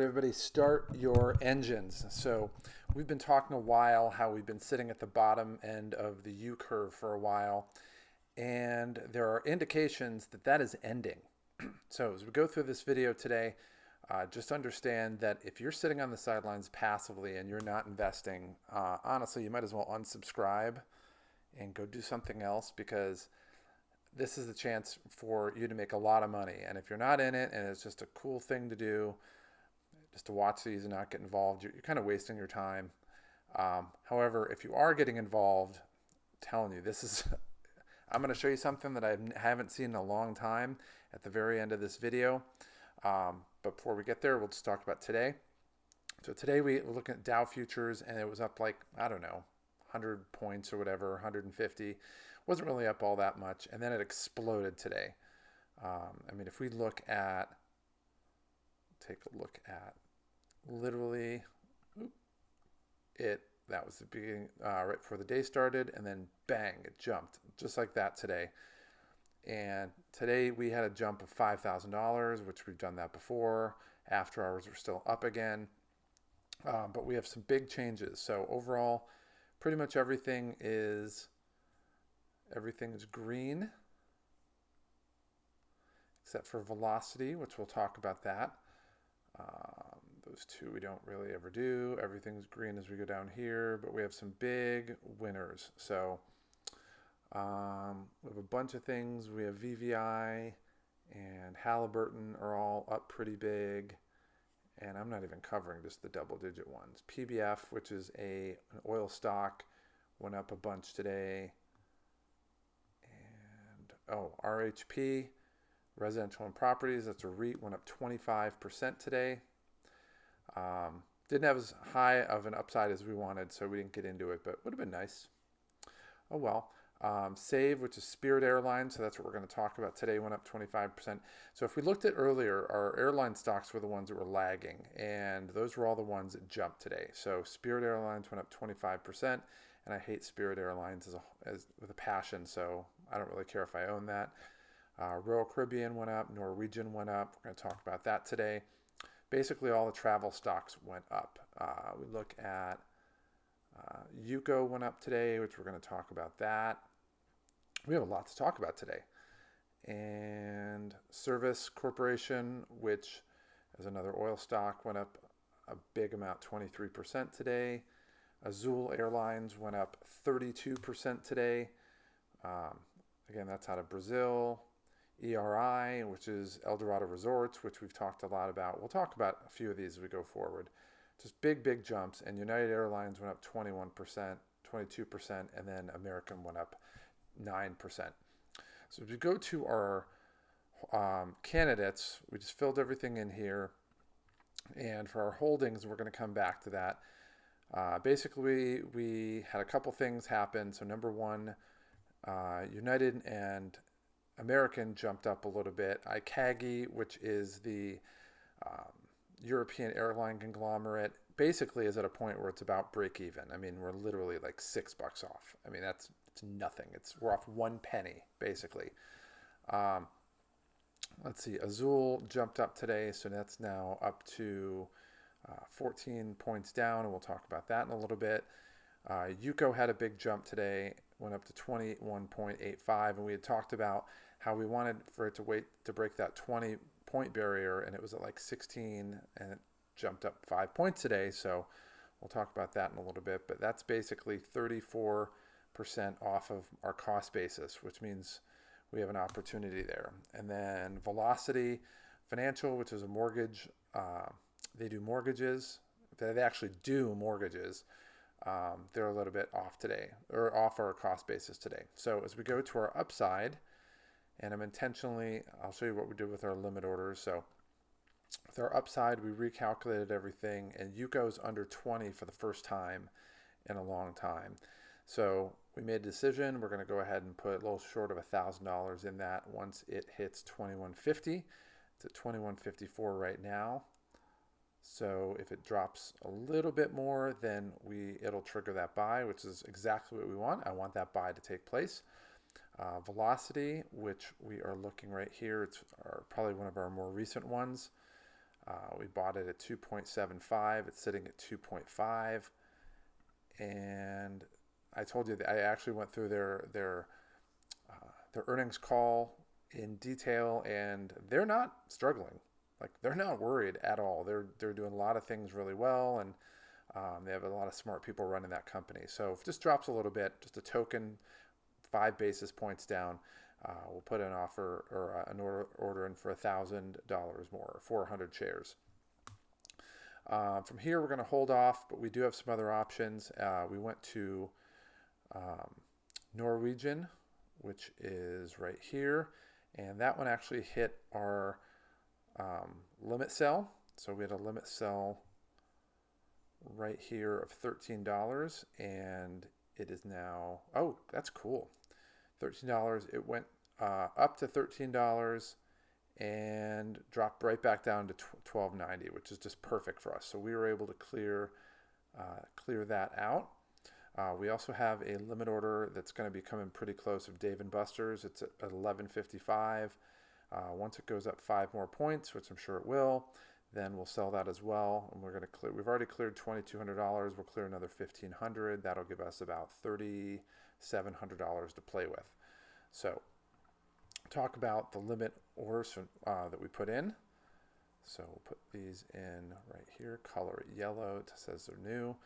right, everybody, start your engines. So we've been talking a while how we've been sitting at the bottom end of the U curve for a while, and there are indications that that is ending. So as we go through this video today, just understand that if you're sitting on the sidelines passively and you're not investing, honestly, you might as well unsubscribe and go do something else, because this is the chance for you to make a lot of money. And if you're not in it and it's just a cool thing to do, just to watch these and not get involved, you're kind of wasting your time. However, if you are getting involved, I'm telling you, this is, I'm going to show you something that I haven't seen in a long time at the very end of this video. But before we get there, we'll just talk about today. So today we're looking at Dow futures, and it was up like, I don't know, 100 points or whatever, 150. Wasn't really up all that much, and then it exploded today. I mean, if we take a look at literally that was the beginning, right before the day started, and then bang, it jumped just like that today. And today we had a jump of $5,000, which we've done that before. After hours we're still up again, but we have some big changes. So overall, pretty much everything is green except for velocity, which we'll talk about that. Those two we don't really ever do. Everything's green as we go down here, but we have some big winners. So we have a bunch of things. We have VVI and Halliburton are all up pretty big. And I'm not even covering just the double-digit ones. PBF, which is an oil stock, went up a bunch today. And RHP, residential and properties, that's a REIT, went up 25% today. Didn't have as high of an upside as we wanted, so we didn't get into it, but would have been nice. Oh well. Save, which is Spirit Airlines, so that's what we're going to talk about today, went up 25%. So if we looked at earlier, our airline stocks were the ones that were lagging, and those were all the ones that jumped today. So Spirit Airlines went up 25%, and I hate Spirit Airlines with a passion, so I don't really care if I own that. Royal Caribbean went up, Norwegian went up. We're going to talk about that today. Basically, all the travel stocks went up. We look at Yuko went up today, which we're going to talk about that. We have a lot to talk about today. And Service Corporation, which is another oil stock, went up a big amount, 23% today. Azul Airlines went up 32% today. Again, that's out of Brazil. ERI, which is Eldorado Resorts, which we've talked a lot about. We'll talk about a few of these as we go forward. Just big jumps. And United Airlines went up 21%, 22%, and then American went up 9%. So if we go to our candidates, we just filled everything in here. And for our holdings, we're going to come back to that. Basically, we had a couple things happen. So number one, United and American jumped up a little bit. ICAGI, which is the European airline conglomerate, basically is at a point where it's about break even. I mean, we're literally like $6 off. I mean, it's nothing. We're off 1 penny basically. Let's see. Azul jumped up today, so that's now up to 14 points down, and we'll talk about that in a little bit. Yuko had a big jump today, went up to 21.85, and we had talked about how we wanted for it to wait to break that 20-point barrier, and it was at like 16, and it jumped up 5 points today, so we'll talk about that in a little bit. But that's basically 34% off of our cost basis, which means we have an opportunity there. And then Velocity Financial, which is a mortgage, they do mortgages. They actually do mortgages. They're a little bit off today, or off our cost basis today. So as we go to our upside, and I'll show you what we did with our limit orders. So with our upside, we recalculated everything, and Yuko's under 20 for the first time in a long time. So we made a decision. We're going to go ahead and put a little short of $1,000 in that once it hits 2150. It's at 2154 right now. So if it drops a little bit more, then it'll trigger that buy, which is exactly what we want. I want that buy to take place. Velocity, which we are looking right here, it's probably one of our more recent ones. We bought it at 2.75. It's sitting at 2.5. And I told you that I actually went through their earnings call in detail, and they're not struggling. Like, they're not worried at all. They're doing a lot of things really well, and they have a lot of smart people running that company. So if this drops a little bit, just a token, 5 basis points down, we'll put an offer or an order in for $1,000 more, 400 shares. From here, we're going to hold off, but we do have some other options. We went to Norwegian, which is right here, and that one actually hit our limit sell. So we had a limit sell right here of $13, and it is now, oh, that's cool, $13. It went up to $13 and dropped right back down to $12.90, which is just perfect for us. So we were able to clear that out. We also have a limit order that's going to be coming pretty close of Dave & Buster's. It's at 11.55. Once it goes up 5 more points, which I'm sure it will, then we'll sell that as well. And we're going to clear. We've already cleared $2,200. We'll clear another $1,500. That'll give us about $3,700 to play with. So, talk about the limit orders that we put in. So we'll put these in right here. Color it yellow. It says they're new.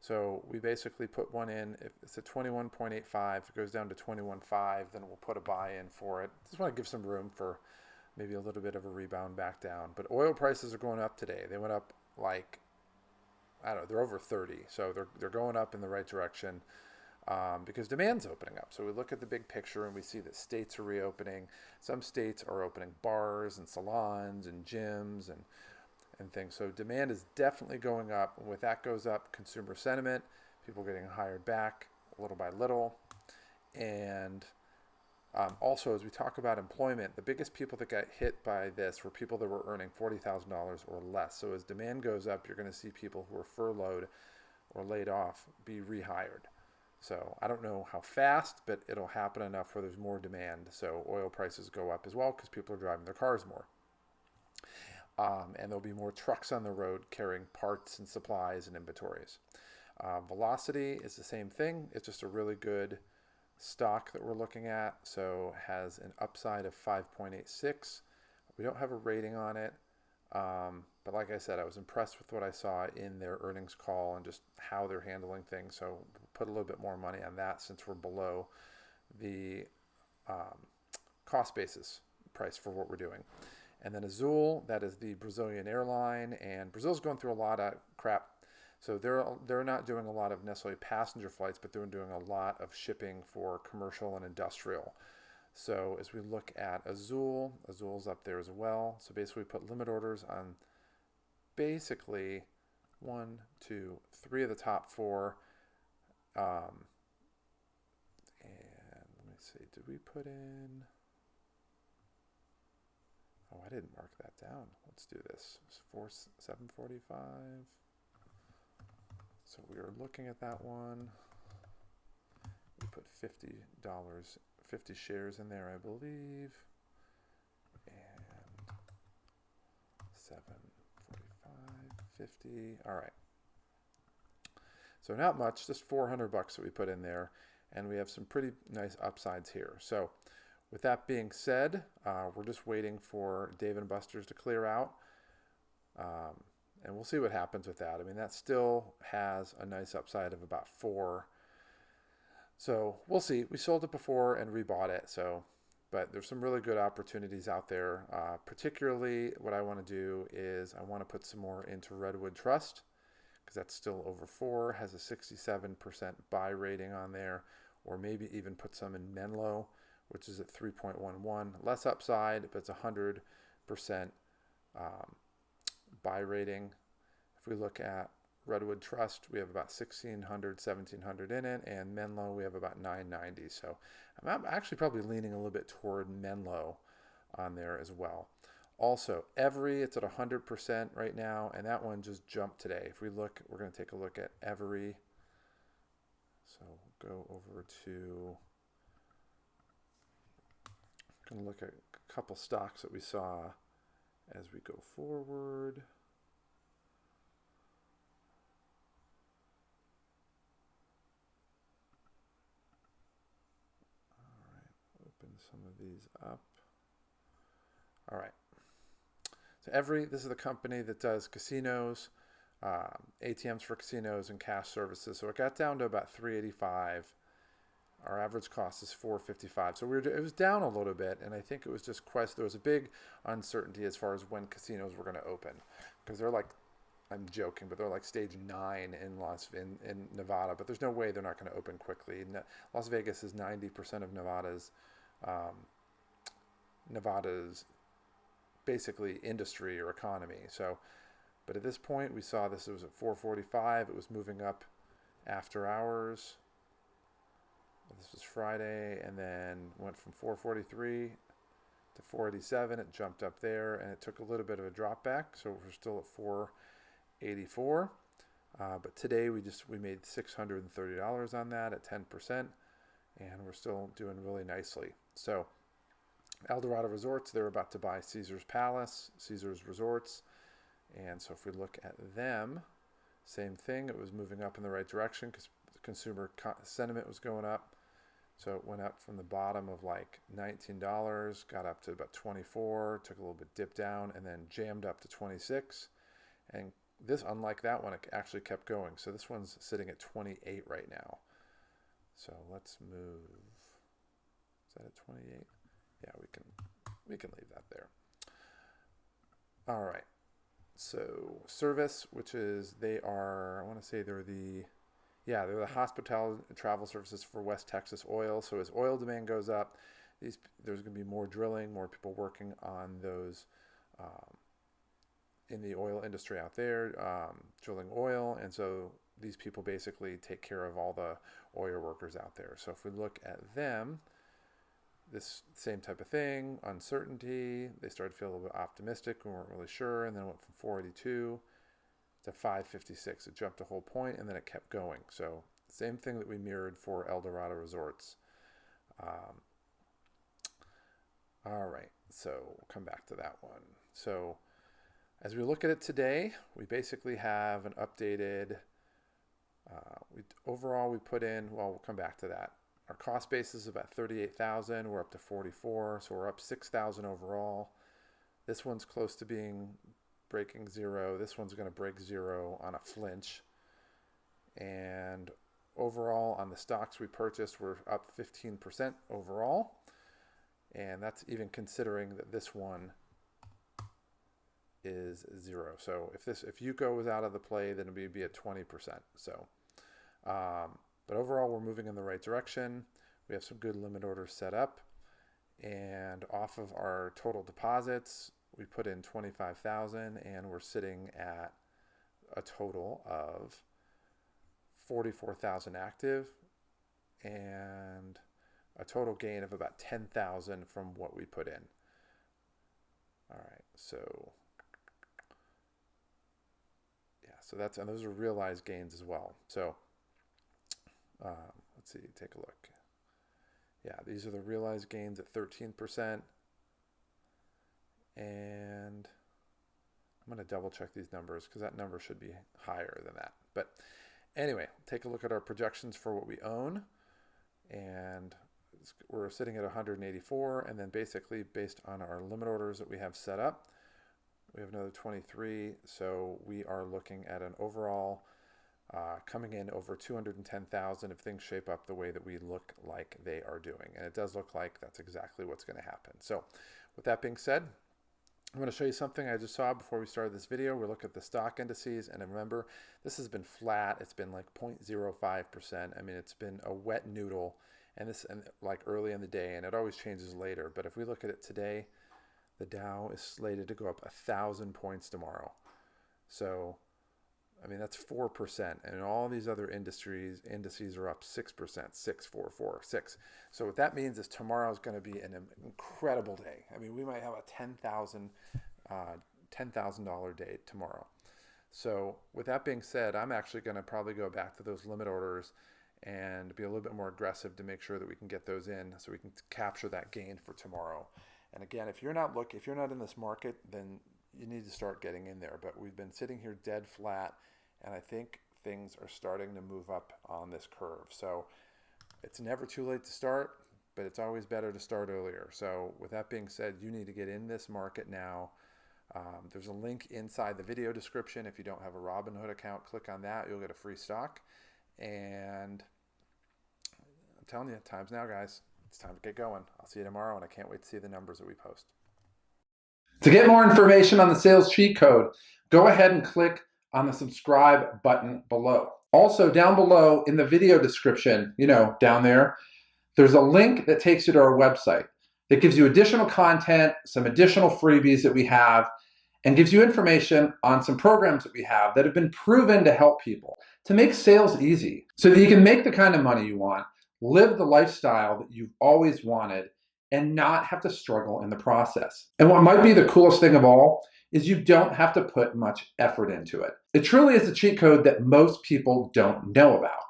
So we basically put one in. If it's at 21.85, if it goes down to 21.5, then we'll put a buy in for it. Just want to give some room for maybe a little bit of a rebound back down. But oil prices are going up today. They went up like, I don't know, they're over 30. So they're going up in the right direction because demand's opening up. So we look at the big picture and we see that states are reopening. Some states are opening bars and salons and gyms and things. So demand is definitely going up. And with that goes up consumer sentiment, people getting hired back little by little. And also, as we talk about employment, the biggest people that got hit by this were people that were earning $40,000 or less. So as demand goes up, you're going to see people who are furloughed or laid off be rehired. So I don't know how fast, but it'll happen enough where there's more demand. So oil prices go up as well because people are driving their cars more. And there'll be more trucks on the road carrying parts and supplies and inventories. Velocity is the same thing. It's just a really good stock that we're looking at. So it has an upside of 5.86. We don't have a rating on it. But like I said, I was impressed with what I saw in their earnings call and just how they're handling things. So we'll put a little bit more money on that since we're below the cost basis price for what we're doing. And then Azul, that is the Brazilian airline, and Brazil's going through a lot of crap. So they're not doing a lot of necessarily passenger flights, but they're doing a lot of shipping for commercial and industrial. So as we look at Azul, Azul's up there as well. So basically we put limit orders on basically 1, 2, 3 of the top 4. And let me see, did we put in... Oh, I didn't mark that down. Let's do this. It's 745. So we are looking at that one. We put $50, 50 shares in there, I believe. And 745, 50. All right. So not much, just $400 that we put in there. And we have some pretty nice upsides here. So with that being said, we're just waiting for Dave & Buster's to clear out, and we'll see what happens with that. I mean, that still has a nice upside of about 4. So we'll see. We sold it before and rebought it, but there's some really good opportunities out there. Particularly what I want to do is I want to put some more into Redwood Trust because that's still over 4, has a 67% buy rating on there, or maybe even put some in Menlo, which is at 3.11. Less upside, but it's 100% buy rating. If we look at Redwood Trust, we have about 1,600, 1,700 in it, and Menlo, we have about 990. So I'm actually probably leaning a little bit toward Menlo on there as well. Also, Every, it's at 100% right now, and that one just jumped today. If we look, we're going to take a look at Every. So go over to... Going to look at a couple stocks that we saw as we go forward. some of these up. All right. So this is the company that does casinos, ATMs for casinos and cash services. So it got down to about $3.85. Our average cost is $4.55. So it was down a little bit, and I think it was just there was a big uncertainty as far as when casinos were going to open, because they're like, I'm joking, but they're like stage 9 in Nevada, but there's no way they're not going to open quickly. Las Vegas is 90% of Nevada's basically industry or economy. So, but at this point, we saw this. It was at 4:45. It was moving up after hours. This was Friday, and then went from 4:43 to 487. It jumped up there, and it took a little bit of a drop back. So we're still at 484. But today we made $630 on that at 10%, and we're still doing really nicely. So Eldorado Resorts, they're about to buy Caesar's Palace, Caesar's Resorts. And so if we look at them, same thing. It was moving up in the right direction because the consumer sentiment was going up. So it went up from the bottom of like $19, got up to about 24, took a little bit dip down, and then jammed up to 26. And this, unlike that one, it actually kept going. So this one's sitting at 28 right now. So let's move. Is that at 28? Yeah, we can leave that there. All right. So Service, which is I want to say they're the hospitality and travel services for West Texas Oil. So as oil demand goes up, there's going to be more drilling, more people working on those in the oil industry out there, drilling oil. And so these people basically take care of all the oil workers out there. So if we look at them, this same type of thing, uncertainty. They started to feel a little bit optimistic. We weren't really sure, and then it went from 482 to 556. It jumped a whole point, and then it kept going. So same thing that we mirrored for Eldorado Resorts. All right, so we'll come back to that one. So as we look at it today, we basically have an updated. Overall, we put in. Well, we'll come back to that. Our cost base is about 38,000. We're up to 44, so we're up 6,000 overall. This one's close to breaking zero. This one's going to break zero on a flinch. And overall, on the stocks we purchased, we're up 15% overall. And that's even considering that this one is zero. So if Yuko was out of the play, then it would be at 20%. So. But overall, we're moving in the right direction. We have some good limit orders set up. And off of our total deposits, we put in 25,000, and we're sitting at a total of 44,000 active and a total gain of about 10,000 from what we put in. All right, so and those are realized gains as well. So let's see, take a look. Yeah, these are the realized gains at 13%. And I'm going to double check these numbers because that number should be higher than that. But anyway, take a look at our projections for what we own. And we're sitting at 184. And then basically based on our limit orders that we have set up, we have another 23. So we are looking at an overall coming in over 210,000 if things shape up the way that we look like they are doing. And it does look like that's exactly what's going to happen. So with that being said, I'm going to show you something I just saw before we started this video. We're looking at the stock indices, and remember, this has been flat. It's been like 0.05%. I mean, it's been a wet noodle, and like early in the day, and it always changes later. But if we look at it today, the Dow is slated to go up 1,000 points tomorrow. So I mean, that's 4%, and all these other indices are up 6%, 6, 4, 4, 6. So what that means is tomorrow is going to be an incredible day. I mean, we might have a $10,000 day tomorrow. So with that being said, I'm actually going to probably go back to those limit orders and be a little bit more aggressive to make sure that we can get those in so we can capture that gain for tomorrow. And again, if you're not in this market, then you need to start getting in there. But we've been sitting here dead flat, and I think things are starting to move up on this curve. So it's never too late to start, but it's always better to start earlier. So with that being said, you need to get in this market now. There's a link inside the video description. If you don't have a Robinhood account, click on that. You'll get a free stock. And I'm telling you, time's now, guys. It's time to get going. I'll see you tomorrow, and I can't wait to see the numbers that we post. To get more information on the sales cheat code, go ahead and click on the subscribe button below. Also, down below in the video description, down there, there's a link that takes you to our website that gives you additional content, some additional freebies that we have, and gives you information on some programs that we have that have been proven to help people to make sales easy so that you can make the kind of money you want, live the lifestyle that you've always wanted, and not have to struggle in the process. And what might be the coolest thing of all is you don't have to put much effort into it. It truly is a cheat code that most people don't know about.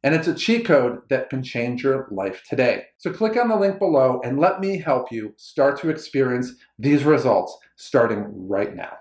And it's a cheat code that can change your life today. So click on the link below and let me help you start to experience these results starting right now.